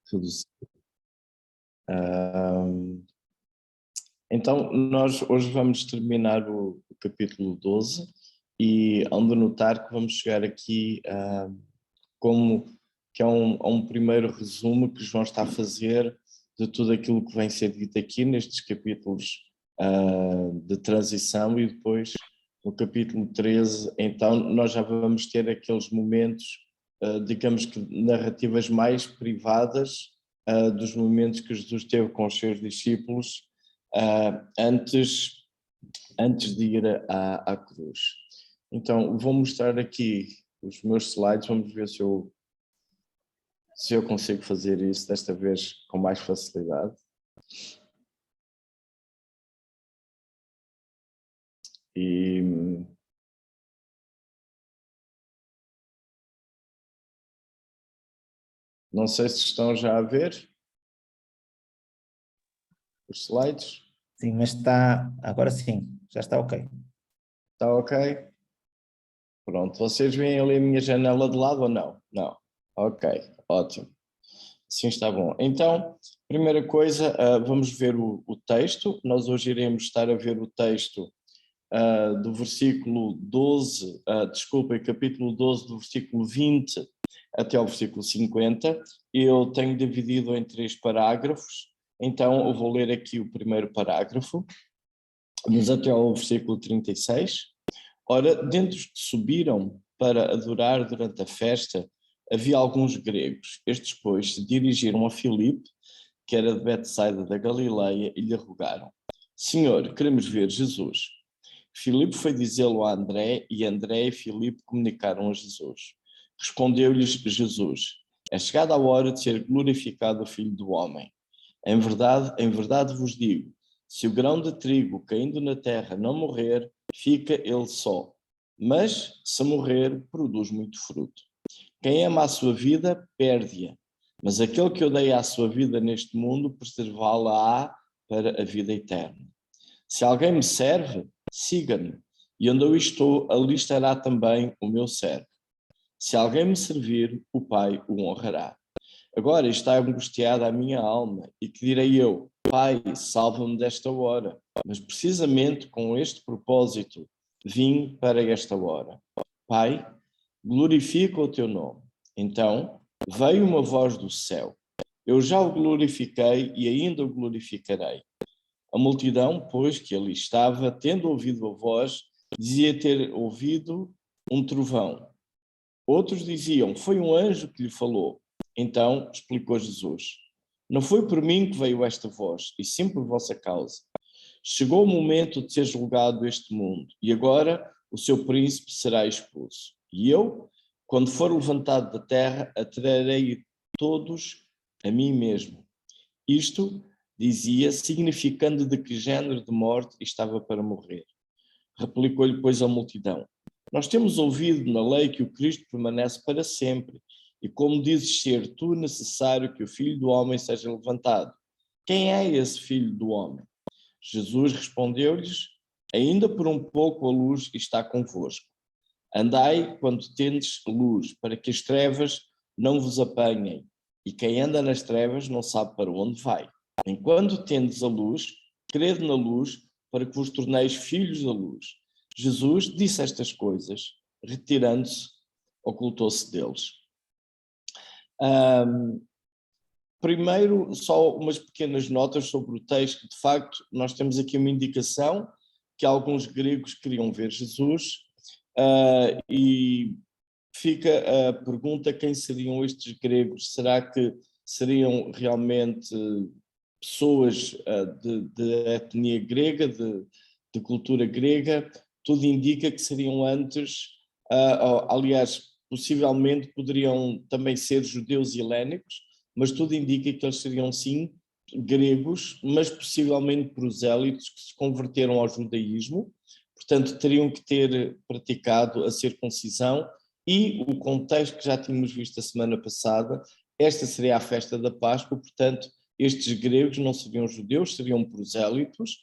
Tudo. Ahm, então, nós hoje vamos terminar o capítulo 12 e hão de notar que vamos chegar aqui como que é um primeiro resumo que João está a fazer de tudo aquilo que vem ser dito aqui nestes capítulos de transição, e depois no capítulo 13, então nós já vamos ter aqueles momentos, digamos que narrativas mais privadas dos momentos que Jesus teve com os seus discípulos antes de ir à cruz. Então vou mostrar aqui os meus slides, vamos ver se eu consigo fazer isso desta vez com mais facilidade. E não sei se estão já a ver os slides. Sim, mas está, agora sim, já está ok. Está ok? Pronto, vocês veem ali a minha janela de lado ou não? Não. Ok, ótimo. Sim, está bom. Então, primeira coisa, vamos ver o texto. Nós hoje iremos estar a ver o texto do versículo 12, capítulo 12, do versículo 20 até ao versículo 50. Eu tenho dividido em 3 parágrafos, então eu vou ler aqui o primeiro parágrafo, mas até ao versículo 36. Ora, dentre os que subiram para adorar durante a festa, havia alguns gregos. Estes, pois, se dirigiram a Filipe, que era de Betsaida da Galileia, e lhe rogaram: Senhor, queremos ver Jesus. Filipe foi dizê-lo a André, e André e Filipe comunicaram a Jesus. Respondeu-lhes Jesus: É chegada a hora de ser glorificado o Filho do Homem. Em verdade vos digo, se o grão de trigo caindo na terra não morrer, fica ele só. Mas, se morrer, produz muito fruto. Quem ama a sua vida, perde-a. Mas aquele que odeia a sua vida neste mundo, preservá-la-á para a vida eterna. Se alguém me serve, siga-me, e onde eu estou, ali estará também o meu servo. Se alguém me servir, o Pai o honrará. Agora está angustiada a minha alma, e que direi eu? Pai, salva-me desta hora. Mas precisamente com este propósito vim para esta hora. Pai, glorifica o teu nome. Então veio uma voz do céu. Eu já o glorifiquei e ainda o glorificarei. A multidão, pois, que ali estava, tendo ouvido a voz, dizia ter ouvido um trovão. Outros diziam: foi um anjo que lhe falou. Então explicou Jesus: não foi por mim que veio esta voz, e sim por vossa causa. Chegou o momento de ser julgado este mundo, e agora o seu príncipe será expulso. E eu, quando for levantado da terra, atrairei todos a mim mesmo. Isto dizia, significando de que género de morte estava para morrer. Replicou-lhe, pois, a multidão: nós temos ouvido na lei que o Cristo permanece para sempre, e como dizes ser tu necessário que o Filho do Homem seja levantado. Quem é esse Filho do Homem? Jesus respondeu-lhes: ainda por um pouco a luz está convosco. Andai quando tendes luz, para que as trevas não vos apanhem, e quem anda nas trevas não sabe para onde vai. Enquanto tendes a luz, crede na luz, para que vos torneis filhos da luz. Jesus disse estas coisas, retirando-se, ocultou-se deles. Primeiro, só umas pequenas notas sobre o texto. De facto, nós temos aqui uma indicação que alguns gregos queriam ver Jesus, e fica a pergunta: quem seriam estes gregos? Será que seriam realmente pessoas de etnia grega, de cultura grega? Tudo indica que seriam antes, aliás, possivelmente poderiam também ser judeus e helénicos, mas tudo indica que eles seriam sim gregos, mas possivelmente prosélitos que se converteram ao judaísmo, portanto teriam que ter praticado a circuncisão. E o contexto que já tínhamos visto a semana passada, esta seria a festa da Páscoa, portanto estes gregos não seriam judeus, seriam prosélitos,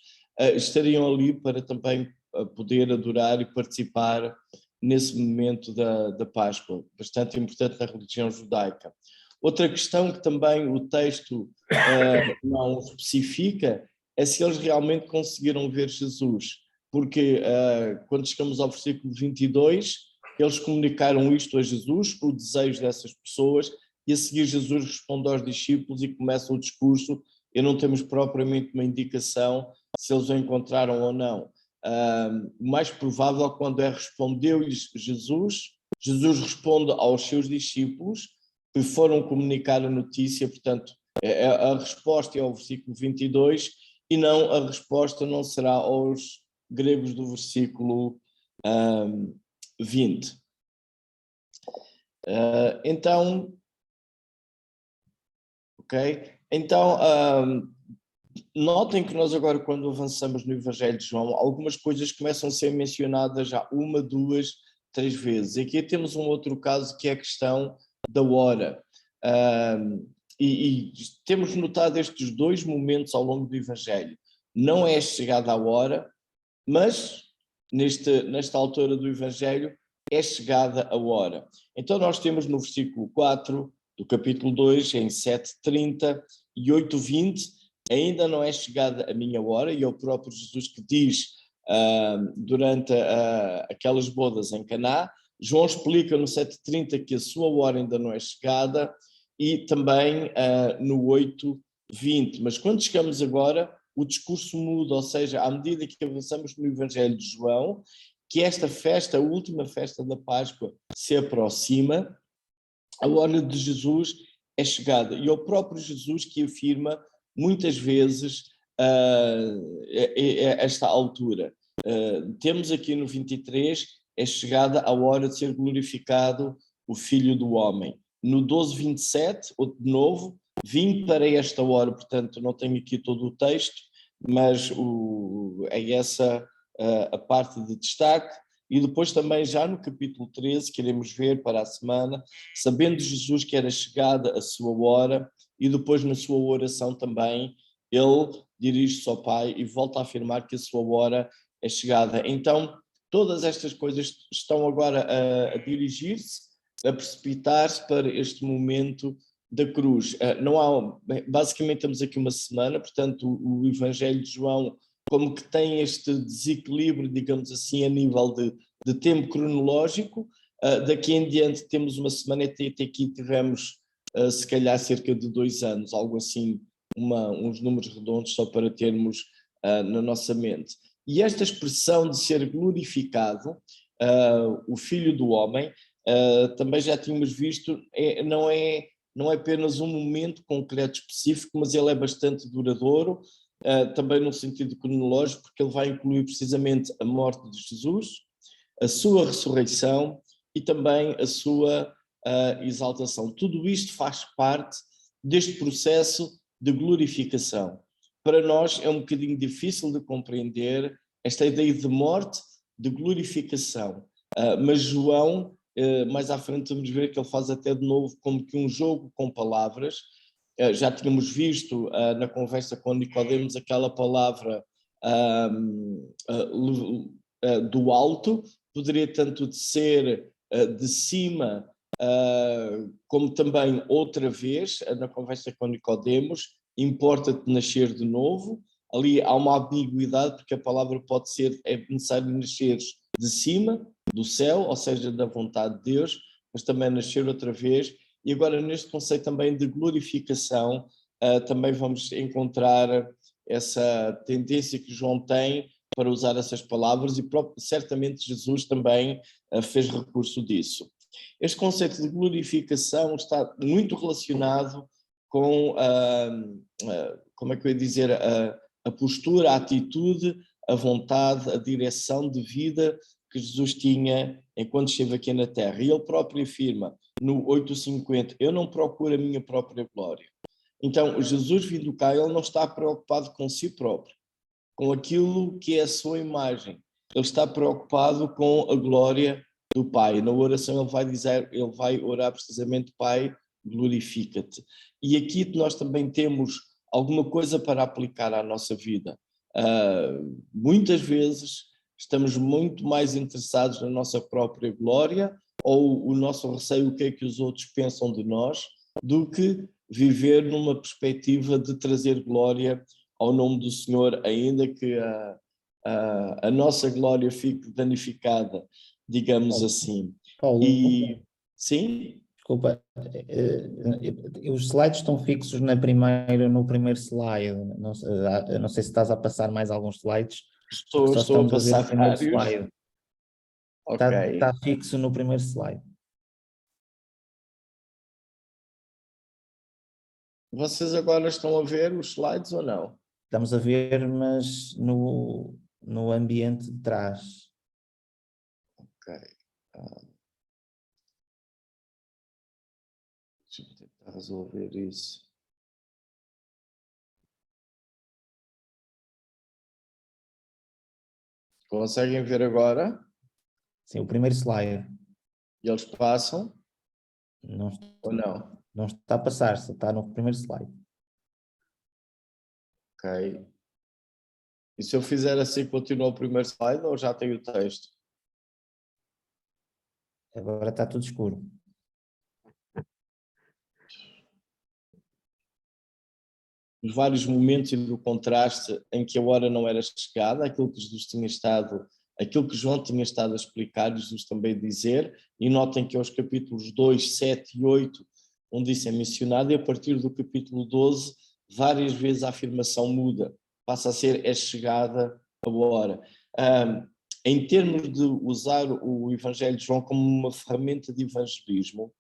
estariam ali para também poder adorar e participar nesse momento da Páscoa, bastante importante na religião judaica. Outra questão que também o texto não especifica é se eles realmente conseguiram ver Jesus, porque quando chegamos ao versículo 22, eles comunicaram isto a Jesus, o desejo dessas pessoas, e a seguir Jesus responde aos discípulos e começa o discurso, e não temos propriamente uma indicação se eles o encontraram ou não. O mais provável, quando respondeu-lhes Jesus, Jesus responde aos seus discípulos que foram comunicar a notícia, portanto, a resposta é ao versículo 22 e não a resposta não será aos gregos do versículo 20. Então, ok? Então, notem que nós agora, quando avançamos no Evangelho de João, algumas coisas começam a ser mencionadas já uma, duas, três vezes. Aqui temos um outro caso que é a questão da hora. E temos notado estes dois momentos ao longo do Evangelho. Não é chegada a hora, mas nesta altura do Evangelho é chegada a hora. Então nós temos no versículo 4 do capítulo 2, em 7:30 e 8:20, ainda não é chegada a minha hora, e é o próprio Jesus que diz durante aquelas bodas em Caná. João explica no 7:30 que a sua hora ainda não é chegada, e também no 8:20. Mas quando chegamos agora, o discurso muda, ou seja, à medida que avançamos no Evangelho de João, que esta festa, a última festa da Páscoa, se aproxima, a hora de Jesus é chegada. E é o próprio Jesus que afirma muitas vezes esta altura. Temos aqui no 23, é chegada a hora de ser glorificado o Filho do Homem. No 12:27, de novo, vim para esta hora, portanto não tenho aqui todo o texto, mas é essa a parte de destaque. E depois também já no capítulo 13, queremos ver para a semana, sabendo Jesus que era chegada a sua hora, e depois na sua oração também, ele dirige-se ao Pai e volta a afirmar que a sua hora é chegada. Então, todas estas coisas estão agora a dirigir-se, a precipitar-se para este momento da cruz. Não há, basicamente temos aqui uma semana, portanto o Evangelho de João como que tem este desequilíbrio, digamos assim, a nível de tempo cronológico. Daqui em diante temos uma semana, até aqui tivemos se calhar cerca de 2 anos, algo assim, uns números redondos só para termos na nossa mente. E esta expressão de ser glorificado, o Filho do Homem, também já tínhamos visto, não é apenas um momento concreto específico, mas ele é bastante duradouro, também no sentido cronológico, porque ele vai incluir precisamente a morte de Jesus, a sua ressurreição e também a sua exaltação. Tudo isto faz parte deste processo de glorificação. Para nós é um bocadinho difícil de compreender esta ideia de morte, de glorificação, mas João, mais à frente vamos ver que ele faz até de novo como que um jogo com palavras. Já tínhamos visto na conversa com Nicodemos aquela palavra do alto, poderia tanto de ser de cima, como também outra vez, na conversa com Nicodemos, importa-te nascer de novo. Ali há uma ambiguidade, porque a palavra pode ser, é necessário nascer de cima, do céu, ou seja, da vontade de Deus, mas também nascer outra vez. E agora neste conceito também de glorificação, também vamos encontrar essa tendência que João tem para usar essas palavras, e certamente Jesus também fez recurso disso. Este conceito de glorificação está muito relacionado com, como é que eu ia dizer, a postura, a atitude, a vontade, a direção de vida que Jesus tinha enquanto esteve aqui na Terra. E ele próprio afirma no 8:50, eu não procuro a minha própria glória. Então, Jesus vindo cá, ele não está preocupado com si próprio, com aquilo que é a sua imagem. Ele está preocupado com a glória do Pai. Na oração ele vai orar precisamente, Pai, glorifica-te. E aqui nós também temos alguma coisa para aplicar à nossa vida. Muitas vezes estamos muito mais interessados na nossa própria glória, ou o nosso receio, o que é que os outros pensam de nós, do que viver numa perspectiva de trazer glória ao nome do Senhor, ainda que a nossa glória fique danificada, digamos assim. Paulo, E sim, desculpa, os slides estão fixos no primeiro slide. Não sei se estás a passar mais alguns slides, porque só estou a estamos a ver passar o primeiro vários. slide. Ok. Está fixo no primeiro slide. Vocês agora estão a ver os slides ou não? Estamos a ver, mas no ambiente de trás. Ok. Deixa eu tentar resolver isso. Conseguem ver agora? Sim, o primeiro slide. E eles passam Não, ou não? não está a passar, só está no primeiro slide. Ok. E se eu fizer assim, continua o primeiro slide ou já tem o texto? Agora está tudo escuro. Os vários momentos e do contraste em que a hora não era chegada, aquilo que João tinha estado a explicar, Jesus também dizer, e notem que aos capítulos 2, 7 e 8, onde isso é mencionado, e a partir do capítulo 12, várias vezes a afirmação muda, passa a ser é chegada a hora. Em termos de usar o Evangelho de João como uma ferramenta de evangelismo,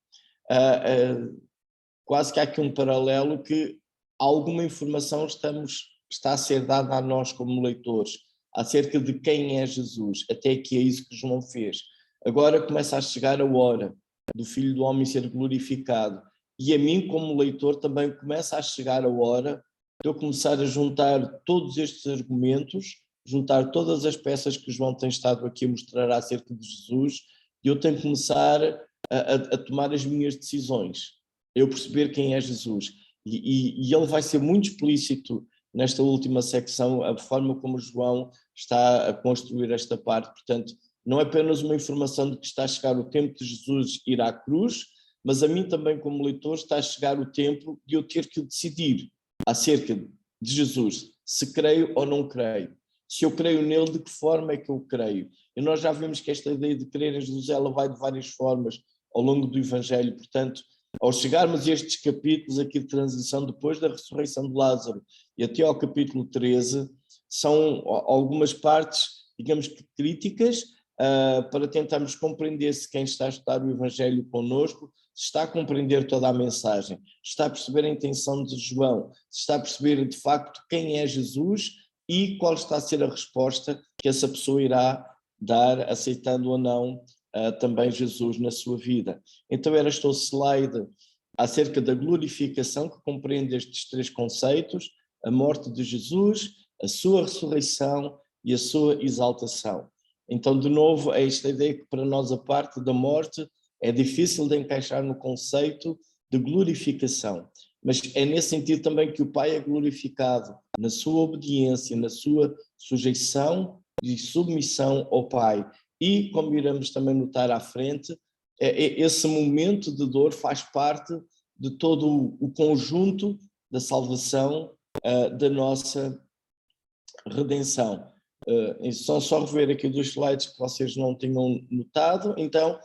quase que há aqui um paralelo que alguma informação está a ser dada a nós como leitores, acerca de quem é Jesus, até que é isso que João fez. Agora começa a chegar a hora do Filho do Homem ser glorificado, e a mim como leitor também começa a chegar a hora de eu começar a juntar todos estes argumentos, juntar todas as peças que João tem estado aqui a mostrar acerca de Jesus, e eu tenho que começar a tomar as minhas decisões, eu perceber quem é Jesus. E ele vai ser muito explícito nesta última secção, a forma como João está a construir esta parte. Portanto, não é apenas uma informação de que está a chegar o tempo de Jesus ir à cruz, mas a mim também, como leitor, está a chegar o tempo de eu ter que decidir acerca de Jesus, se creio ou não creio. Se eu creio nele, de que forma é que eu creio? E nós já vimos que esta ideia de crer em Jesus, ela vai de várias formas ao longo do Evangelho. Portanto, ao chegarmos a estes capítulos aqui de transição, depois da ressurreição de Lázaro e até ao capítulo 13, são algumas partes, digamos que críticas, para tentarmos compreender se quem está a estudar o Evangelho connosco se está a compreender toda a mensagem, se está a perceber a intenção de João, se está a perceber de facto quem é Jesus e qual está a ser a resposta que essa pessoa irá dar, aceitando ou não também Jesus na sua vida. Então era este o slide acerca da glorificação, que compreende estes três conceitos: a morte de Jesus, a sua ressurreição e a sua exaltação. Então, de novo, é esta ideia que para nós a parte da morte é difícil de encaixar no conceito de glorificação, mas é nesse sentido também que o Pai é glorificado na sua obediência, na sua sujeição e submissão ao Pai. E, como iremos também notar à frente, esse momento de dor faz parte de todo o conjunto da salvação, da nossa redenção. Só rever aqui dois slides que vocês não tinham notado. Então,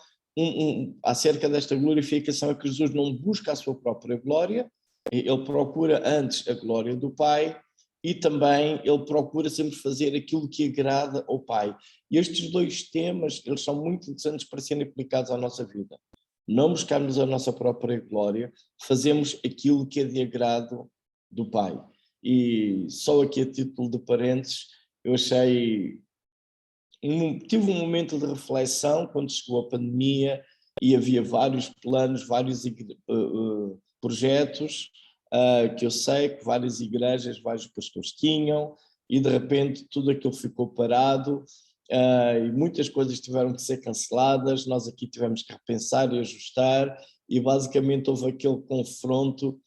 acerca desta glorificação, é que Jesus não busca a sua própria glória, ele procura antes a glória do Pai, e também ele procura sempre fazer aquilo que agrada ao Pai. E estes dois temas, eles são muito interessantes para serem aplicados à nossa vida. Não buscarmos a nossa própria glória, fazemos aquilo que é de agrado do Pai. E só aqui a título de parênteses, eu achei... tive um momento de reflexão quando chegou a pandemia e havia vários planos, vários projetos que eu sei que várias igrejas, vários pastores tinham, e de repente tudo aquilo ficou parado, e muitas coisas tiveram que ser canceladas, nós aqui tivemos que repensar e ajustar, e basicamente houve aquele confronto,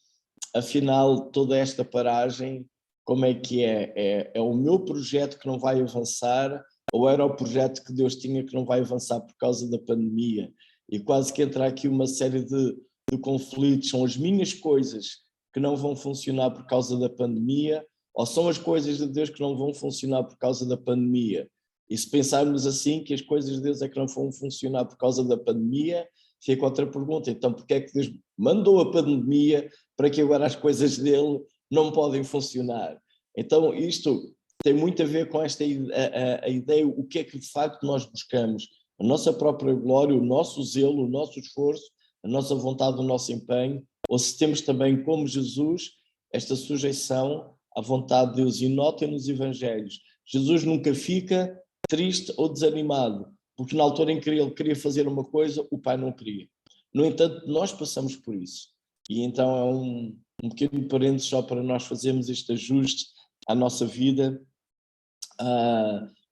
afinal toda esta paragem, como é que é? É o meu projeto que não vai avançar, ou era o projeto que Deus tinha que não vai avançar por causa da pandemia? E quase que entra aqui uma série de de conflitos são as minhas coisas que não vão funcionar por causa da pandemia, ou são as coisas de Deus que não vão funcionar por causa da pandemia? E se pensarmos assim, que as coisas de Deus é que não vão funcionar por causa da pandemia, fica outra pergunta. Então, porque é que Deus mandou a pandemia para que agora as coisas dele não podem funcionar? Então, isto tem muito a ver com esta a ideia, o que é que de facto nós buscamos? A nossa própria glória, o nosso zelo, o nosso esforço, a nossa vontade, o nosso empenho, ou se temos também, como Jesus, esta sujeição à vontade de Deus. E notem nos Evangelhos, Jesus nunca fica triste ou desanimado, porque na altura em que ele queria fazer uma coisa, o Pai não queria. No entanto, nós passamos por isso. E então é um pequeno parênteses só para nós fazermos este ajuste à nossa vida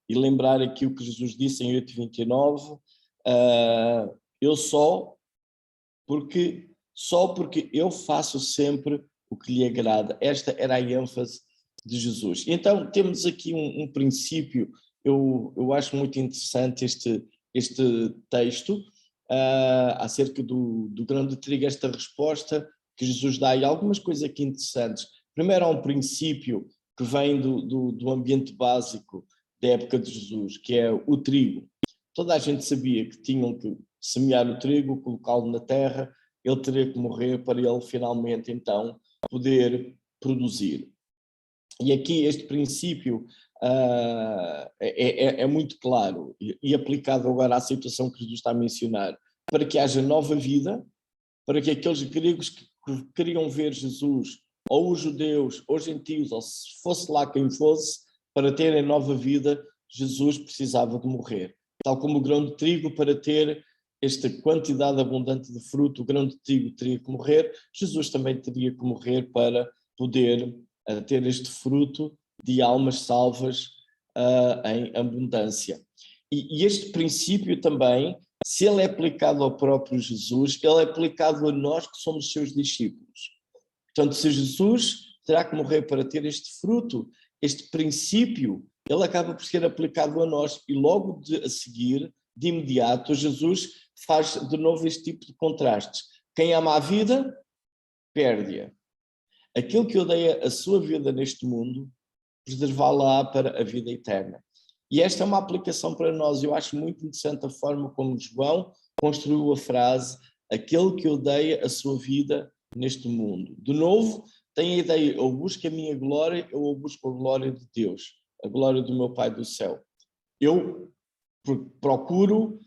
e lembrar aqui o que Jesus disse em 8:29, eu só porque eu faço sempre o que lhe agrada. Esta era a ênfase de Jesus. Então temos aqui um princípio, eu acho muito interessante este texto acerca do grão de trigo, esta resposta que Jesus dá, e algumas coisas aqui interessantes. Primeiro há um princípio que vem do ambiente básico da época de Jesus, que é o trigo. Toda a gente sabia que tinham que semear o trigo, colocá-lo na terra, ele teria que morrer para ele finalmente então poder produzir. E aqui este princípio é muito claro e aplicado agora à situação que Jesus está a mencionar, para que haja nova vida, para que aqueles gregos que queriam ver Jesus, ou os judeus, ou os gentios, ou se fosse lá quem fosse, para terem nova vida, Jesus precisava de morrer. Tal como o grão de trigo, para ter esta quantidade abundante de fruto, o grão de trigo teria que morrer, Jesus também teria que morrer para poder ter este fruto de almas salvas em abundância. E este princípio também, se ele é aplicado ao próprio Jesus, ele é aplicado a nós que somos seus discípulos. Portanto, se Jesus terá que morrer para ter este fruto, este princípio, ele acaba por ser aplicado a nós, e logo a seguir, de imediato, Jesus faz de novo este tipo de contrastes. Quem ama a vida, perde-a. Aquele que odeia a sua vida neste mundo, preservá-la para a vida eterna. E esta é uma aplicação para nós. Eu acho muito interessante a forma como João construiu a frase: aquele que odeia a sua vida neste mundo. De novo, tem a ideia: ou busco a minha glória, ou busco a glória de Deus, a glória do meu Pai do céu. Eu procuro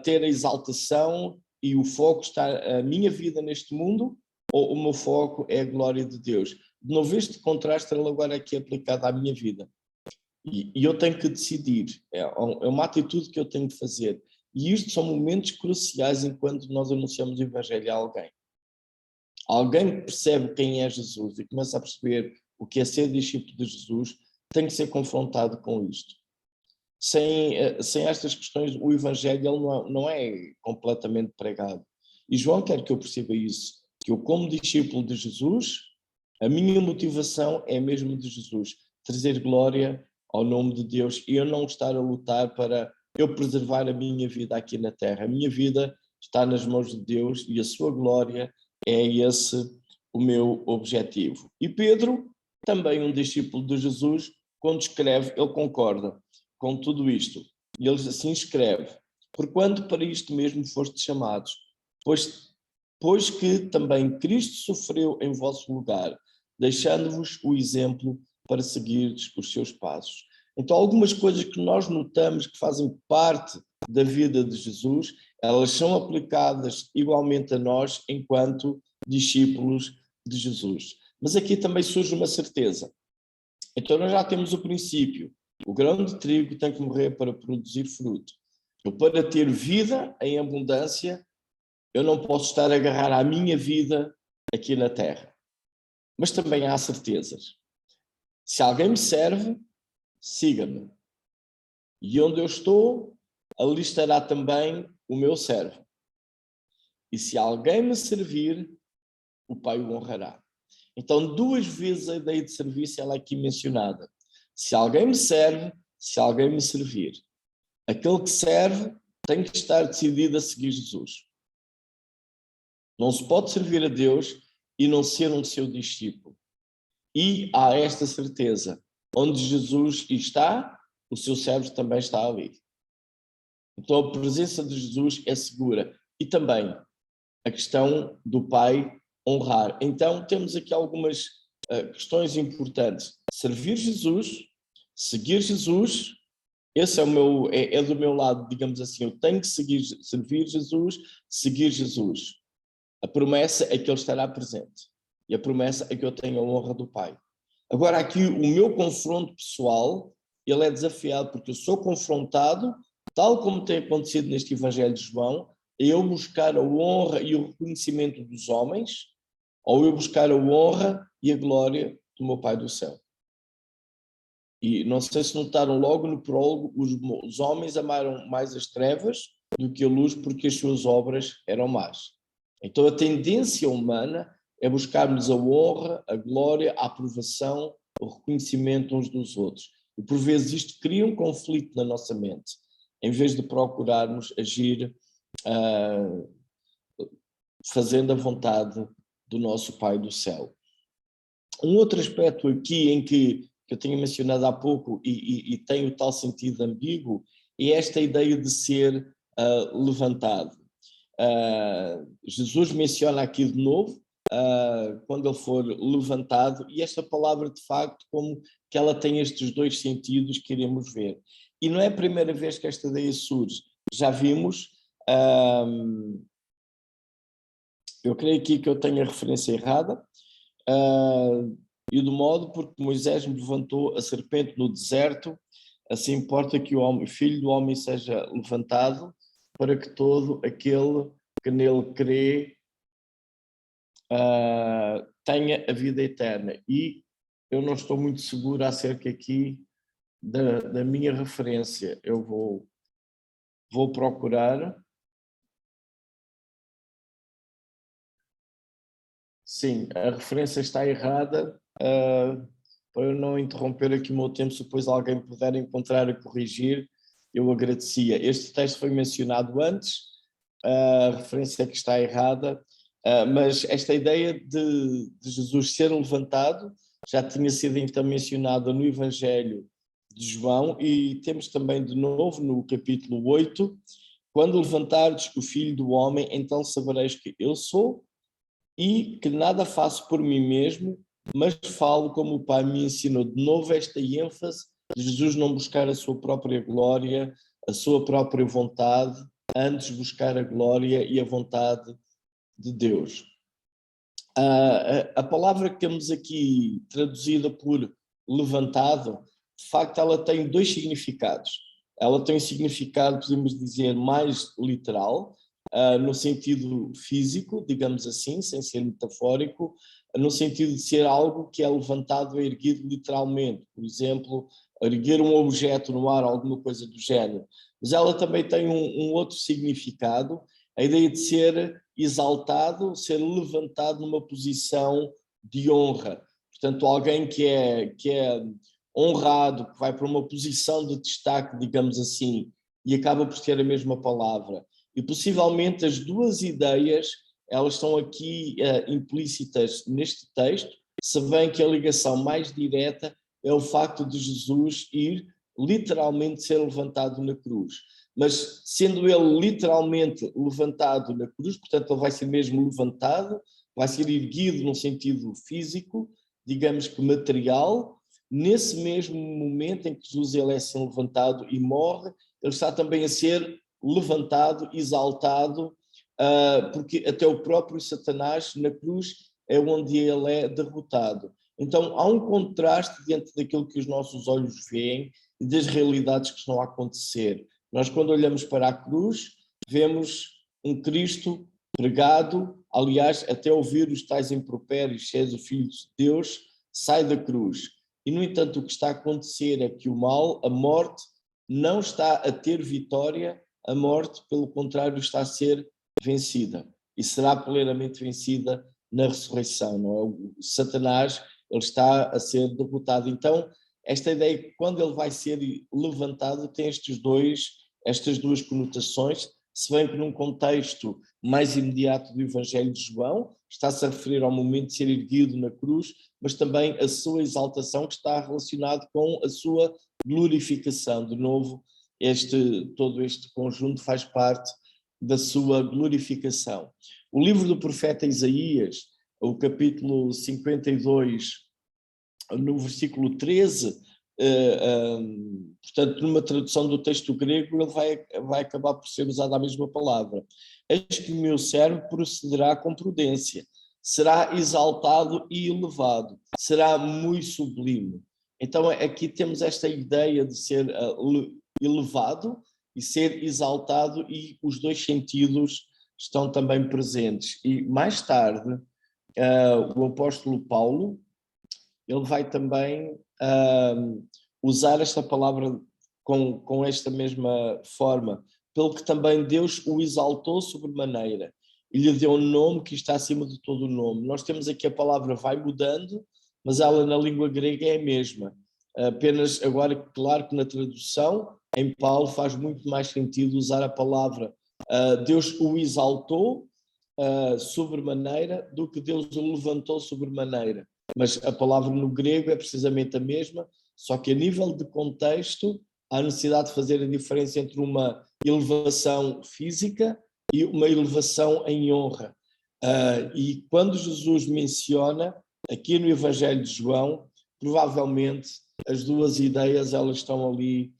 ter a exaltação e o foco está a minha vida neste mundo, ou o meu foco é a glória de Deus. De novo, este contraste ele agora aqui é aplicado à minha vida. E eu tenho que decidir, é uma atitude que eu tenho de fazer. E isto são momentos cruciais enquanto nós anunciamos o Evangelho a alguém. Alguém que percebe quem é Jesus e começa a perceber o que é ser discípulo de Jesus, tem que ser confrontado com isto. Sem estas questões, o Evangelho ele não é completamente pregado. E João quer que eu perceba isso, que eu, como discípulo de Jesus, a minha motivação é mesmo de Jesus, trazer glória ao nome de Deus e eu não estar a lutar para eu preservar a minha vida aqui na terra. A minha vida está nas mãos de Deus e a sua glória é esse o meu objetivo. E Pedro, também um discípulo de Jesus, quando escreve, ele concorda com tudo isto. E ele assim escreve: porquanto para isto mesmo fostes chamados, pois que também Cristo sofreu em vosso lugar, deixando-vos o exemplo para seguirdes os seus passos. Então, algumas coisas que nós notamos que fazem parte da vida de Jesus, elas são aplicadas igualmente a nós enquanto discípulos de Jesus. Mas aqui também surge uma certeza. Então, nós já temos o princípio: o grão de trigo tem que morrer para produzir fruto. Eu, para ter vida em abundância, eu não posso estar a agarrar à minha vida aqui na terra. Mas também há certezas. Se alguém me serve, siga-me. E onde eu estou, ali estará também o meu servo. E se alguém me servir, o Pai o honrará. Então, 2 vezes a ideia de serviço ela é aqui mencionada. Se alguém me serve, se alguém me servir. Aquele que serve tem que estar decidido a seguir Jesus. Não se pode servir a Deus e não ser um seu discípulo. E há esta certeza, onde Jesus está, o seu servo também está ali. Então a presença de Jesus é segura. E também a questão do Pai honrar. Então temos aqui algumas questões importantes. Servir Jesus, seguir Jesus, esse é do meu lado, digamos assim, eu tenho que servir Jesus, seguir Jesus. A promessa é que ele estará presente. E a promessa é que eu tenho a honra do Pai. Agora aqui o meu confronto pessoal, ele é desafiado porque eu sou confrontado, tal como tem acontecido neste Evangelho de João, a eu buscar a honra e o reconhecimento dos homens, ou eu buscar a honra e a glória do meu Pai do céu. E não sei se notaram logo no prólogo, os homens amaram mais as trevas do que a luz porque as suas obras eram más. Então a tendência humana é buscarmos a honra, a glória, a aprovação, o reconhecimento uns dos outros. E por vezes isto cria um conflito na nossa mente, em vez de procurarmos agir fazendo a vontade do nosso Pai do céu. Um outro aspecto aqui em que eu tinha mencionado há pouco e tem o tal sentido ambíguo, é esta ideia de ser levantado. Jesus menciona aqui de novo, quando ele for levantado, e esta palavra de facto como que ela tem estes dois sentidos que iremos ver. E não é a primeira vez que esta ideia surge, já vimos, eu creio aqui que eu tenho a referência errada, e do modo porque Moisés me levantou a serpente no deserto, assim importa que o filho do homem seja levantado, para que todo aquele que nele crê tenha a vida eterna. E eu não estou muito seguro acerca aqui da minha referência. Eu vou procurar. Sim, a referência está errada. Para eu não interromper aqui o meu tempo, se depois alguém puder encontrar e corrigir, eu agradecia. Este texto foi mencionado antes, a referência que está errada, mas esta ideia de Jesus ser levantado já tinha sido então mencionada no Evangelho de João, e temos também de novo no capítulo 8, quando levantardes o Filho do Homem, então sabereis que eu sou, e que nada faço por mim mesmo, mas falo como o Pai me ensinou. De novo esta ênfase de Jesus não buscar a sua própria glória, a sua própria vontade, antes buscar a glória e a vontade de Deus. A palavra que temos aqui traduzida por levantado, de facto ela tem dois significados. Ela tem um significado, podemos dizer, mais literal, no sentido físico, digamos assim, sem ser metafórico, no sentido de ser algo que é levantado ou erguido literalmente. Por exemplo, erguer um objeto no ar, alguma coisa do género. Mas ela também tem um outro significado, a ideia de ser exaltado, ser levantado numa posição de honra. Portanto, alguém que é honrado, que vai para uma posição de destaque, digamos assim, e acaba por ter a mesma palavra. E possivelmente as duas ideias, elas estão aqui implícitas neste texto, se bem que a ligação mais direta é o facto de Jesus ir literalmente ser levantado na cruz. Mas sendo ele literalmente levantado na cruz, portanto ele vai ser mesmo levantado, vai ser erguido no sentido físico, digamos que material, nesse mesmo momento em que Jesus ele é assim levantado e morre, ele está também a ser levantado, exaltado, porque até o próprio Satanás na cruz é onde ele é derrotado. Então há um contraste diante daquilo que os nossos olhos veem e das realidades que estão a acontecer. Nós, quando olhamos para a cruz, vemos um Cristo pregado, aliás, até ouvir os tais impropérios, se és o Filho de Deus, sai da cruz. E, no entanto, o que está a acontecer é que o mal, a morte, não está a ter vitória, a morte, pelo contrário, está a ser vencida. E será plenamente vencida na ressurreição, não é? O Satanás, ele está a ser derrotado. Então, esta ideia que quando ele vai ser levantado tem estas duas conotações, se bem que num contexto mais imediato do Evangelho de João, está-se a referir ao momento de ser erguido na cruz, mas também a sua exaltação, que está relacionado com a sua glorificação. De novo, todo este conjunto faz parte da sua glorificação. O livro do profeta Isaías, o capítulo 52, no versículo 13, portanto, numa tradução do texto grego, ele vai acabar por ser usada a mesma palavra. Eis que o meu servo procederá com prudência, será exaltado e elevado, será muito sublime. Então, aqui temos esta ideia de ser elevado e ser exaltado, e os dois sentidos estão também presentes. E mais tarde, o apóstolo Paulo, ele vai também usar esta palavra com esta mesma forma, pelo que também Deus o exaltou sobremaneira e lhe deu um nome que está acima de todo o nome. Nós temos aqui a palavra vai mudando, mas ela na língua grega é a mesma. Apenas agora, claro que na tradução, em Paulo faz muito mais sentido usar a palavra Deus o exaltou sobremaneira do que Deus o levantou sobremaneira. Mas a palavra no grego é precisamente a mesma, só que a nível de contexto há necessidade de fazer a diferença entre uma elevação física e uma elevação em honra. E quando Jesus menciona, aqui no Evangelho de João, provavelmente as duas ideias elas estão ali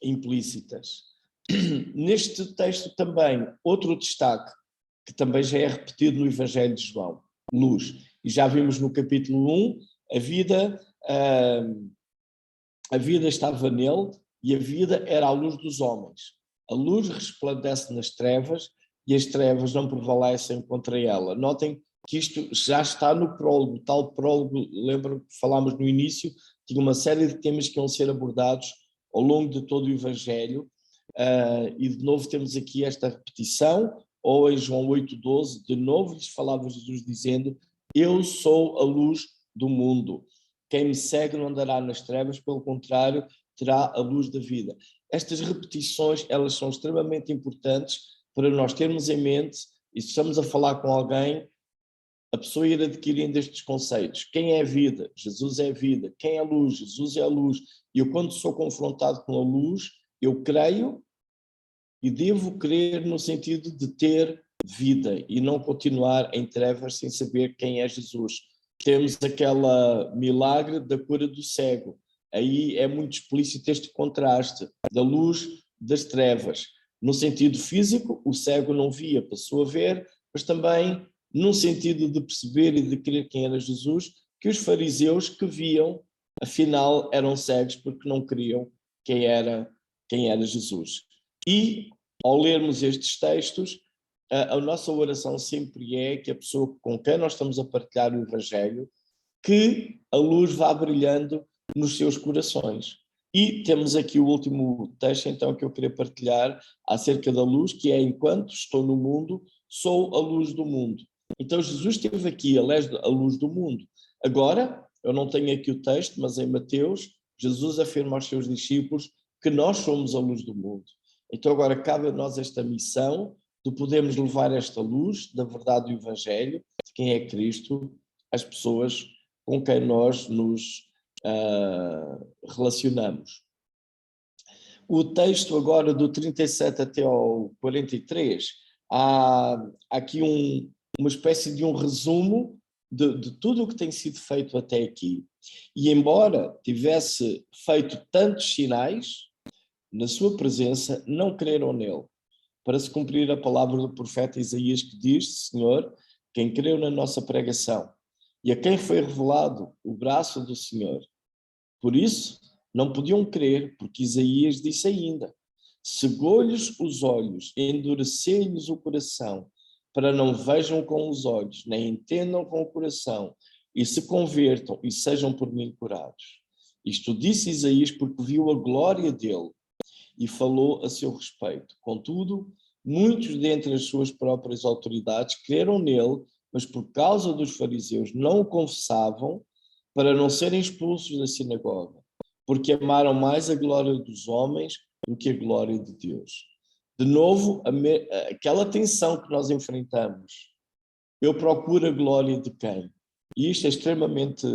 implícitas. Neste texto também, outro destaque, que também já é repetido no Evangelho de João, luz. E já vimos no capítulo 1, a vida estava nele e a vida era a luz dos homens. A luz resplandece nas trevas e as trevas não prevalecem contra ela. Notem que isto já está no prólogo, tal prólogo, lembram que falámos no início, tinha uma série de temas que iam ser abordados ao longo de todo o Evangelho, e de novo temos aqui esta repetição, ou em João 8,12, de novo lhes falava Jesus dizendo: eu sou a luz do mundo. Quem me segue não andará nas trevas, pelo contrário, terá a luz da vida. Estas repetições, elas são extremamente importantes para nós termos em mente, e se estamos a falar com alguém, a pessoa ir adquirindo estes conceitos. Quem é a vida? Jesus é a vida. Quem é a luz? Jesus é a luz. E eu, quando sou confrontado com a luz, eu creio e devo crer no sentido de ter vida e não continuar em trevas sem saber quem é Jesus. Temos aquele milagre da cura do cego. Aí é muito explícito este contraste da luz das trevas. No sentido físico, o cego não via, passou a ver, mas também no sentido de perceber e de crer quem era Jesus, que os fariseus que viam, afinal, eram cegos porque não queriam quem era Jesus. E, ao lermos estes textos, a nossa oração sempre é que a pessoa com quem nós estamos a partilhar o Evangelho, que a luz vá brilhando nos seus corações. E temos aqui o último texto, então, que eu queria partilhar acerca da luz, que é: enquanto estou no mundo, sou a luz do mundo. Então, Jesus esteve aqui, a luz do mundo. Agora, eu não tenho aqui o texto, mas em Mateus, Jesus afirma aos seus discípulos que nós somos a luz do mundo. Então, agora cabe a nós esta missão de podermos levar esta luz da verdade do Evangelho, de quem é Cristo, às pessoas com quem nós nos relacionamos. O texto agora do 37 até ao 43, há aqui uma espécie de um resumo de tudo o que tem sido feito até aqui. E embora tivesse feito tantos sinais, na sua presença não creram nele, para se cumprir a palavra do profeta Isaías, que diz: Senhor, quem creu na nossa pregação e a quem foi revelado o braço do Senhor. Por isso, não podiam crer, porque Isaías disse ainda: cegou-lhes os olhos, endureceu-lhes o coração, para não vejam com os olhos, nem entendam com o coração, e se convertam e sejam por mim curados. Isto disse Isaías porque viu a glória dele e falou a seu respeito. Contudo, muitos dentre as suas próprias autoridades creram nele, mas por causa dos fariseus não o confessavam, para não serem expulsos da sinagoga, porque amaram mais a glória dos homens do que a glória de Deus. De novo, aquela tensão que nós enfrentamos, eu procuro a glória de quem? E isto é extremamente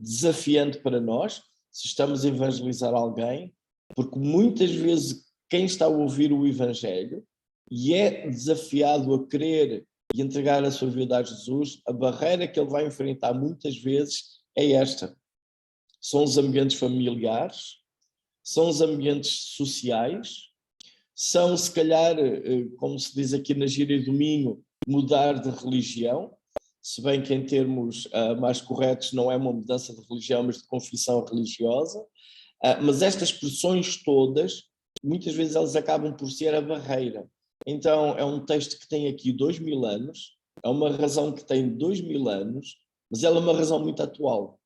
desafiante para nós, se estamos a evangelizar alguém, porque muitas vezes quem está a ouvir o Evangelho e é desafiado a querer e entregar a sua vida a Jesus, a barreira que ele vai enfrentar muitas vezes é esta. São os ambientes familiares, são os ambientes sociais, são, se calhar, como se diz aqui na gíria do Minho, mudar de religião, se bem que em termos mais corretos não é uma mudança de religião, mas de confissão religiosa, mas estas expressões todas, muitas vezes elas acabam por ser a barreira. Então é um texto que tem aqui 2000 anos, é uma razão que tem 2000 anos, mas ela é uma razão muito atual.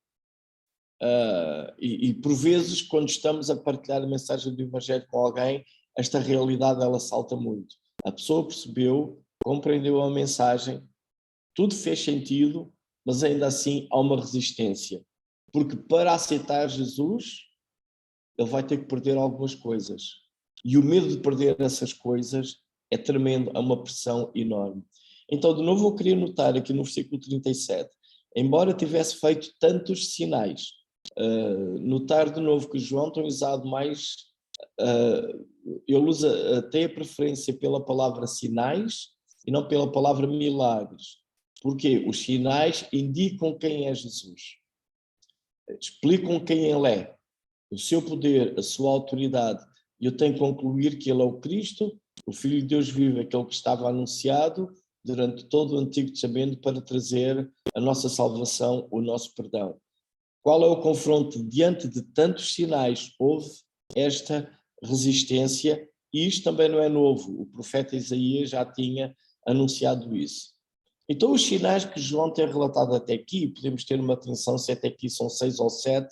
E por vezes, quando estamos a partilhar a mensagem do Evangelho com alguém, esta realidade ela salta muito. A pessoa percebeu, compreendeu a mensagem, tudo fez sentido, mas ainda assim há uma resistência. Porque para aceitar Jesus, ele vai ter que perder algumas coisas. E o medo de perder essas coisas é tremendo, é uma pressão enorme. Então, de novo, eu queria notar aqui no versículo 37, embora tivesse feito tantos sinais, notar de novo que João tem usado mais, ele usa até a preferência pela palavra sinais e não pela palavra milagres. Porque os sinais indicam quem é Jesus, explicam quem ele é, o seu poder, a sua autoridade. E eu tenho que concluir que ele é o Cristo, o Filho de Deus vivo, aquele que estava anunciado durante todo o Antigo Testamento para trazer a nossa salvação, o nosso perdão. Qual é o confronto? Diante de tantos sinais, houve esta resistência, e isto também não é novo. O profeta Isaías já tinha anunciado isso. Então, os sinais que João tem relatado até aqui, podemos ter uma atenção se até aqui são 6 ou 7,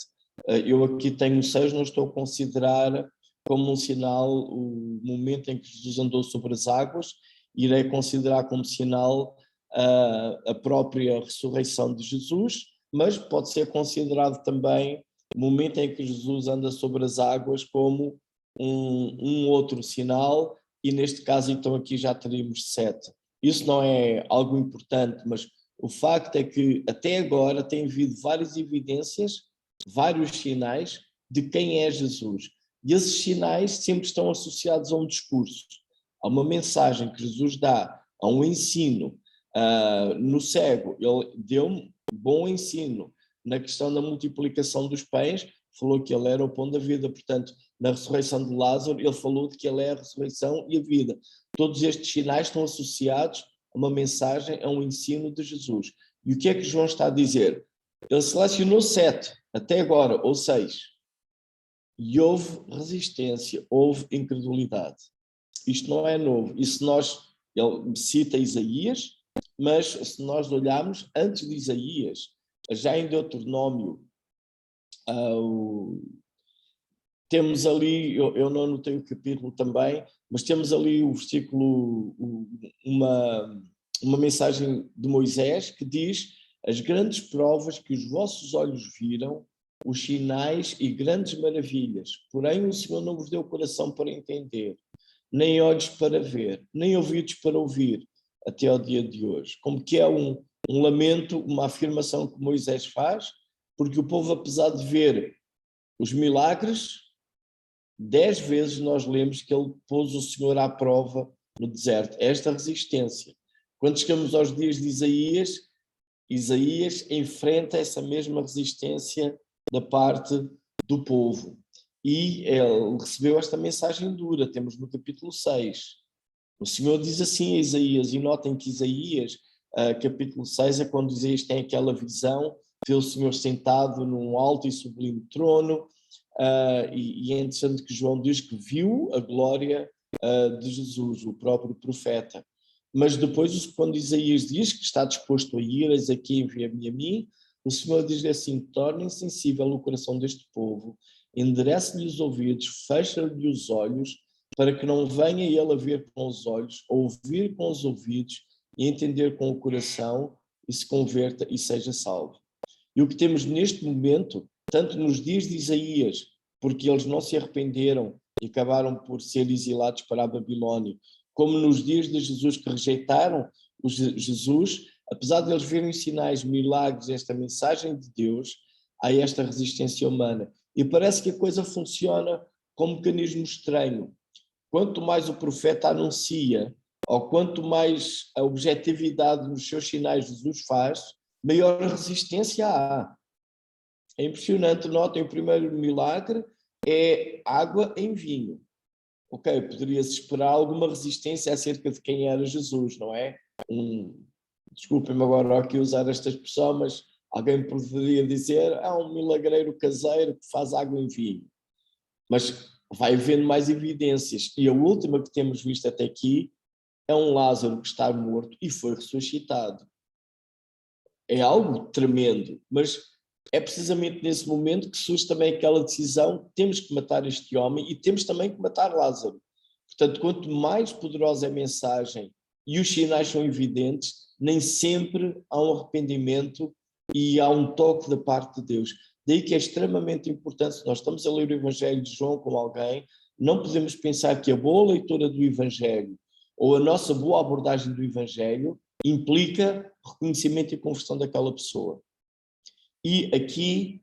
eu aqui tenho 6, não estou a considerar como um sinal o momento em que Jesus andou sobre as águas, irei considerar como sinal a própria ressurreição de Jesus, mas pode ser considerado também o momento em que Jesus anda sobre as águas como um outro sinal, e neste caso então aqui já teríamos 7. Isso não é algo importante, mas o facto é que até agora tem havido várias evidências, vários sinais de quem é Jesus. E esses sinais sempre estão associados a um discurso, a uma mensagem que Jesus dá, a um ensino. No cego, ele deu um bom ensino. Na questão da multiplicação dos pães, falou que ele era o pão da vida. Portanto, na ressurreição de Lázaro, ele falou de que ele é a ressurreição e a vida. Todos estes sinais estão associados a uma mensagem, a um ensino de Jesus. E o que é que João está a dizer? Ele selecionou 7 até agora, ou 6. E houve resistência, houve incredulidade. Isto não é novo. E se nós, ele cita Isaías, mas se nós olharmos antes de Isaías, já em Deuteronômio, temos ali, eu não anotei o capítulo também, mas temos ali o versículo, uma mensagem de Moisés que diz: as grandes provas que os vossos olhos viram, os sinais e grandes maravilhas, porém o Senhor não vos deu coração para entender, nem olhos para ver, nem ouvidos para ouvir, até ao dia de hoje. Como que é um lamento, uma afirmação que Moisés faz, porque o povo, apesar de ver os milagres, 10 vezes nós lemos que ele pôs o Senhor à prova no deserto. Esta resistência. Quando chegamos aos dias de Isaías, Isaías enfrenta essa mesma resistência da parte do povo. E ele recebeu esta mensagem dura, temos no capítulo 6. O Senhor diz assim a Isaías, e notem que Isaías, capítulo 6, é quando Isaías tem aquela visão, vê o Senhor sentado num alto e sublime trono, e é interessante que João diz que viu a glória de Jesus, o próprio profeta. Mas depois, quando Isaías diz que está disposto a ir, eis aqui envia-me a mim, o Senhor diz-lhe assim: tornem sensível o coração deste povo, enderece-lhe os ouvidos, fecha-lhe os olhos, para que não venha ele a ver com os olhos, ouvir com os ouvidos e entender com o coração, e se converta e seja salvo. E o que temos neste momento, tanto nos dias de Isaías, porque eles não se arrependeram, e acabaram por ser exilados para a Babilónia. Como nos dias de Jesus, que rejeitaram Jesus, apesar de eles verem sinais, milagres, esta mensagem de Deus, há esta resistência humana. E parece que a coisa funciona com um mecanismo estranho. Quanto mais o profeta anuncia, ou quanto mais a objetividade nos seus sinais Jesus faz, maior resistência há. É impressionante, notem, o primeiro milagre é água em vinho. Ok, poderia-se esperar alguma resistência acerca de quem era Jesus, não é? Desculpem-me agora aqui usar esta expressão, mas alguém poderia dizer, um milagreiro caseiro que faz água em vinho. Mas vai havendo mais evidências. E a última que temos visto até aqui é um Lázaro que está morto e foi ressuscitado. É algo tremendo, mas é precisamente nesse momento que surge também aquela decisão: temos que matar este homem e temos também que matar Lázaro. Portanto, quanto mais poderosa é a mensagem e os sinais são evidentes, nem sempre há um arrependimento e há um toque da parte de Deus. Daí que é extremamente importante, se nós estamos a ler o Evangelho de João com alguém, não podemos pensar que a boa leitura do Evangelho ou a nossa boa abordagem do Evangelho implica reconhecimento e conversão daquela pessoa. E aqui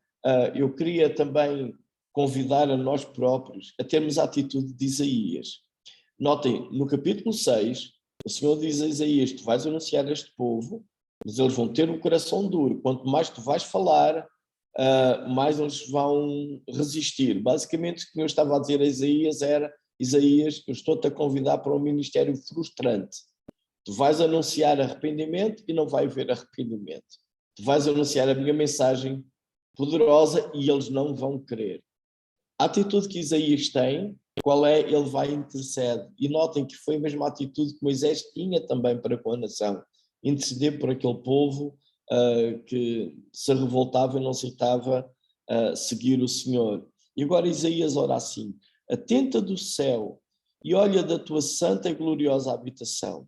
eu queria também convidar a nós próprios a termos a atitude de Isaías. Notem, no capítulo 6, o Senhor diz a Isaías: tu vais anunciar a este povo, mas eles vão ter o coração duro. Quanto mais tu vais falar, mais eles vão resistir. Basicamente, o que eu estava a dizer a Isaías era: Isaías, eu estou-te a convidar para um ministério frustrante. Tu vais anunciar arrependimento e não vai haver arrependimento. Tu vais anunciar a minha mensagem poderosa e eles não vão querer. A atitude que Isaías tem, qual é? Ele vai interceder. E notem que foi a mesma atitude que Moisés tinha também para com a nação. Interceder por aquele povo que se revoltava e não aceitava seguir o Senhor. E agora Isaías ora assim: atenta do céu e olha da tua santa e gloriosa habitação.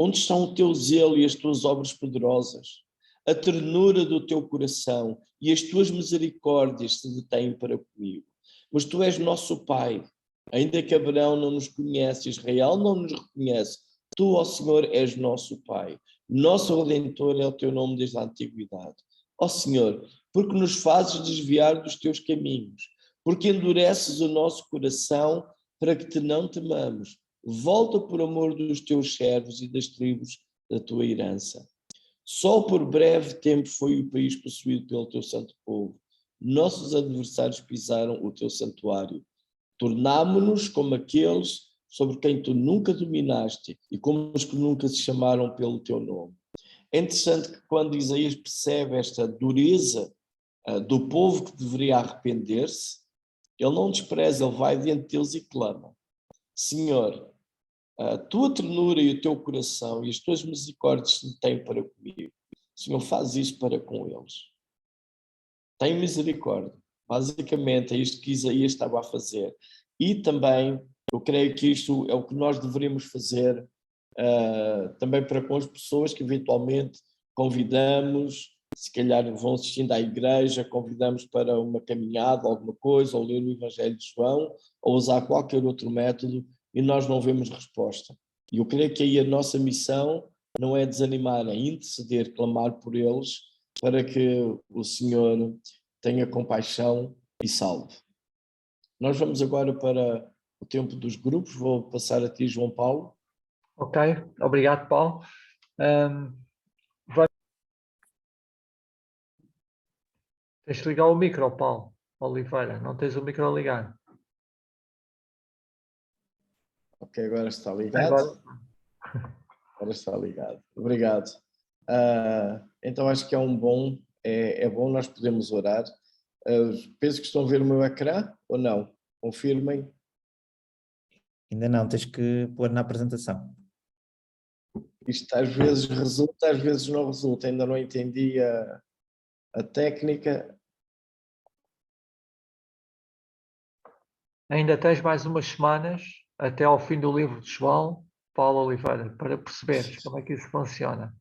Onde estão o teu zelo e as tuas obras poderosas? A ternura do teu coração e as tuas misericórdias se detêm para comigo. Mas tu és nosso Pai, ainda que Abraão não nos conhece, Israel não nos reconhece, tu, ó Senhor, és nosso Pai. Nosso Redentor é o teu nome desde a antiguidade. Ó Senhor, porque nos fazes desviar dos teus caminhos, porque endureces o nosso coração para que te não temamos. Volta por amor dos teus servos e das tribos da tua herança. Só por breve tempo foi o país possuído pelo teu santo povo. Nossos adversários pisaram o teu santuário. Tornámo-nos como aqueles sobre quem tu nunca dominaste e como os que nunca se chamaram pelo teu nome. É interessante que quando Isaías percebe esta dureza do povo que deveria arrepender-se, ele não despreza, ele vai diante deles e clama: Senhor, a tua ternura e o teu coração e as tuas misericórdias se têm para comigo. Senhor, faz isso para com eles. Tem misericórdia. Basicamente é isto que Isaías estava a fazer. E também, eu creio que isto é o que nós deveríamos fazer também para com as pessoas que eventualmente convidamos, se calhar vão assistindo à igreja, convidamos para uma caminhada, alguma coisa, ou ler o Evangelho de João, ou usar qualquer outro método, e nós não vemos resposta. E eu creio que aí a nossa missão não é desanimar, é interceder, clamar por eles, para que o Senhor tenha compaixão e salve. Nós vamos agora para o tempo dos grupos. Vou passar a ti, João Paulo. Ok, obrigado, Paulo. Tens de ligar o micro, Paulo Oliveira. Não tens o micro ligado. Ok, agora está ligado. Agora está ligado. Obrigado. Então acho que é bom nós podemos orar. Penso que estão a ver o meu ecrã ou não? Confirmem. Ainda não, tens que pôr na apresentação. Isto às vezes resulta, às vezes não resulta. Ainda não entendi a técnica. Ainda tens mais umas semanas até ao fim do livro de João, Paulo Oliveira, para perceberes como é que isso funciona.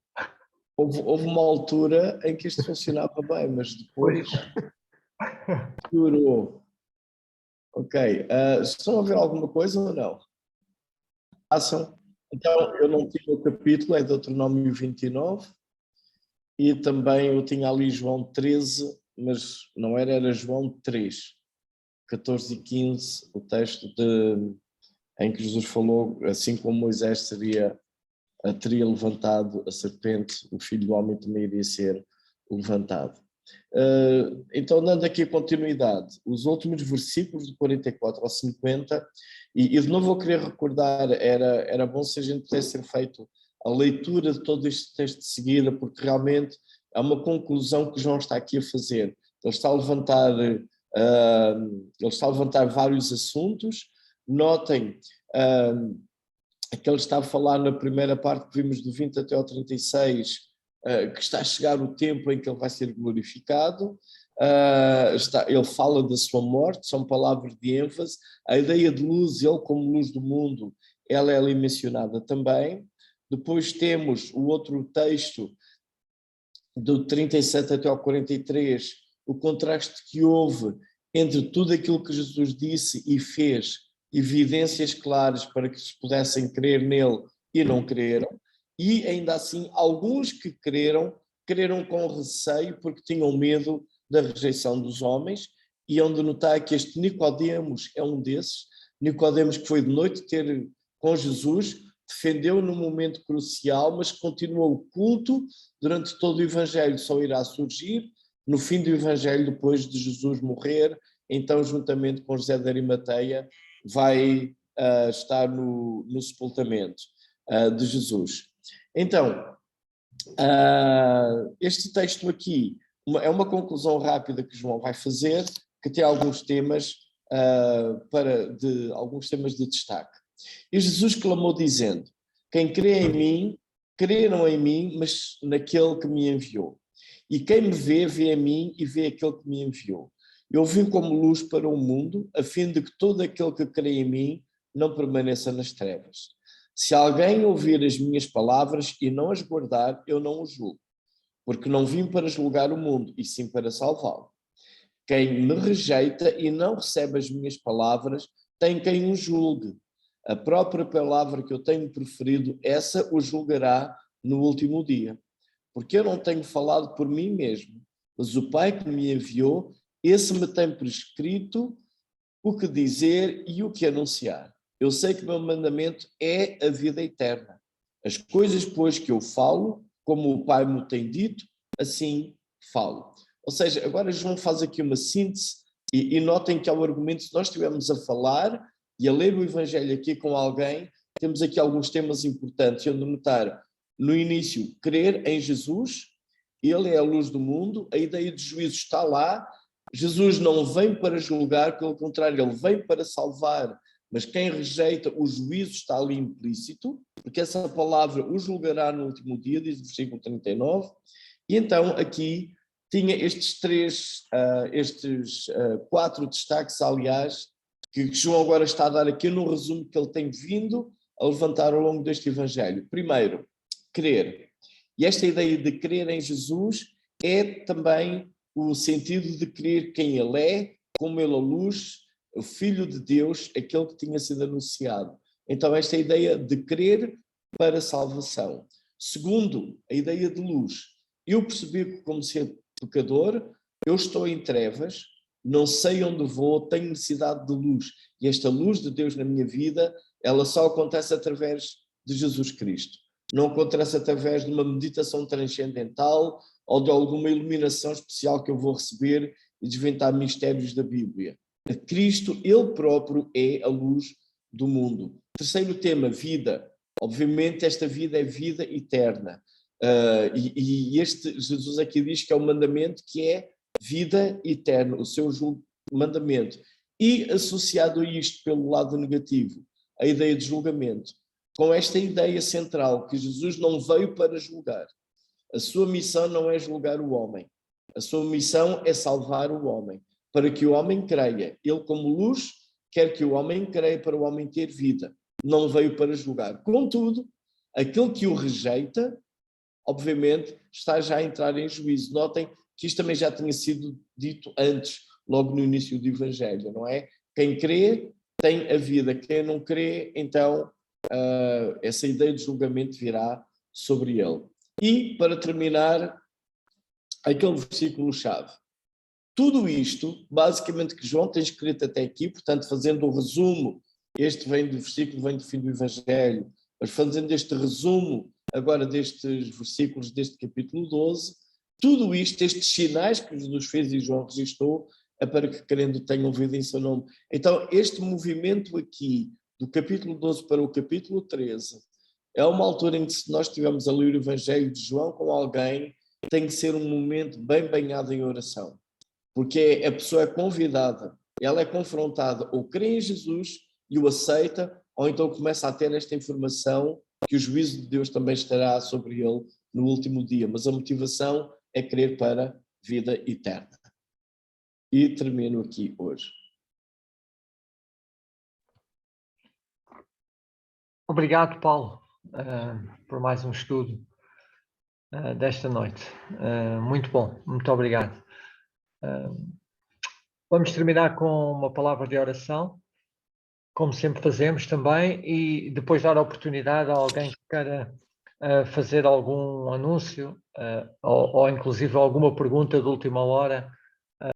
Houve uma altura em que isto funcionava bem, mas depois piorou. Ok. Estão a ver alguma coisa ou não? Passam? Então, eu não tinha o capítulo, é Deuteronômio 29, e também eu tinha ali João 13, mas não era João 3, 14 e 15, o texto em que Jesus falou, assim como Moisés teria levantado a serpente, o Filho do Homem também iria ser levantado. Então, dando aqui continuidade, os últimos versículos de 44 ao 50, e de novo eu queria recordar, era bom se a gente pudesse ter feito a leitura de todo este texto de seguida, porque realmente é uma conclusão que João está aqui a fazer. Ele está a levantar vários assuntos. Notem que ele está a falar na primeira parte que vimos do 20 até ao 36, que está a chegar o tempo em que ele vai ser glorificado. Ele fala da sua morte, são palavras de ênfase. A ideia de luz, ele como luz do mundo, ela é ali mencionada também. Depois temos o outro texto, do 37 até ao 43, o contraste que houve entre tudo aquilo que Jesus disse e fez, evidências claras para que se pudessem crer nele e não creram, e ainda assim alguns que creram com receio porque tinham medo da rejeição dos homens, e onde notar que este Nicodemos é um desses. Nicodemos que foi de noite ter com Jesus, defendeu num momento crucial, mas continuou oculto durante todo o Evangelho, só irá surgir no fim do Evangelho, depois de Jesus morrer, então juntamente com José de Arimateia vai estar no sepultamento de Jesus. Então, este texto aqui é uma conclusão rápida que João vai fazer, que tem alguns temas alguns temas de destaque. E Jesus clamou dizendo: quem crê em mim, crê não em mim, mas naquele que me enviou. E quem me vê, vê a mim e vê aquele que me enviou. Eu vim como luz para o mundo, a fim de que todo aquele que crê em mim não permaneça nas trevas. Se alguém ouvir as minhas palavras e não as guardar, eu não o julgo, porque não vim para julgar o mundo, e sim para salvá-lo. Quem me rejeita e não recebe as minhas palavras, tem quem o julgue. A própria palavra que eu tenho preferido, essa o julgará no último dia. Porque eu não tenho falado por mim mesmo, mas o Pai que me enviou, esse me tem prescrito o que dizer e o que anunciar. Eu sei que o meu mandamento é a vida eterna. As coisas, pois, que eu falo, como o Pai me tem dito, assim falo. Ou seja, agora João faz aqui uma síntese e notem que ao argumento, se nós estivermos a falar e a ler o Evangelho aqui com alguém, temos aqui alguns temas importantes, onde notar, no início, crer em Jesus, ele é a luz do mundo, a ideia de juízo está lá, Jesus não vem para julgar, pelo contrário, ele vem para salvar, mas quem rejeita o juízo está ali implícito, porque essa palavra o julgará no último dia, diz o versículo 39, e então aqui tinha estes quatro destaques, aliás, que João agora está a dar aqui no resumo que ele tem vindo a levantar ao longo deste Evangelho. Primeiro, crer. E esta ideia de crer em Jesus é também o sentido de crer quem ele é, como ele é a luz, o Filho de Deus, aquele que tinha sido anunciado. Então esta ideia de crer para a salvação. Segundo, a ideia de luz. Eu percebi que como ser pecador, eu estou em trevas, não sei onde vou, tenho necessidade de luz. E esta luz de Deus na minha vida, ela só acontece através de Jesus Cristo. Não acontece através de uma meditação transcendental ou de alguma iluminação especial que eu vou receber e desvendar mistérios da Bíblia. Cristo, ele próprio, é a luz do mundo. Terceiro tema, vida. Obviamente esta vida é vida eterna. E este Jesus aqui diz que é um mandamento que é vida eterna, o seu mandamento. E associado a isto, pelo lado negativo, a ideia de julgamento, com esta ideia central que Jesus não veio para julgar. A sua missão não é julgar o homem. A sua missão é salvar o homem, para que o homem creia. Ele, como luz, quer que o homem creia para o homem ter vida. Não veio para julgar. Contudo, aquele que o rejeita, obviamente, está já a entrar em juízo. Notem que isto também já tinha sido dito antes, logo no início do Evangelho, não é? Quem crê tem a vida, quem não crê, então essa ideia de julgamento virá sobre ele. E, para terminar, aquele versículo-chave. Tudo isto, basicamente, que João tem escrito até aqui, portanto, fazendo o resumo, este vem do versículo, vem do fim do Evangelho, mas fazendo este resumo agora destes versículos deste capítulo 12, tudo isto, estes sinais que Jesus fez e João registrou, é para que crendo tenham vida em seu nome. Então, este movimento aqui, do capítulo 12 para o capítulo 13, é uma altura em que, se nós estivermos a ler o Evangelho de João com alguém, tem que ser um momento bem banhado em oração. Porque a pessoa é convidada, ela é confrontada, ou crê em Jesus e o aceita, ou então começa a ter esta informação que o juízo de Deus também estará sobre ele no último dia. Mas a motivação é crer para vida eterna. E termino aqui hoje. Obrigado, Paulo, por mais um estudo desta noite. Muito bom, muito obrigado. Vamos terminar com uma palavra de oração, como sempre fazemos também, e depois dar a oportunidade a alguém que queira fazer algum anúncio ou inclusive alguma pergunta de última hora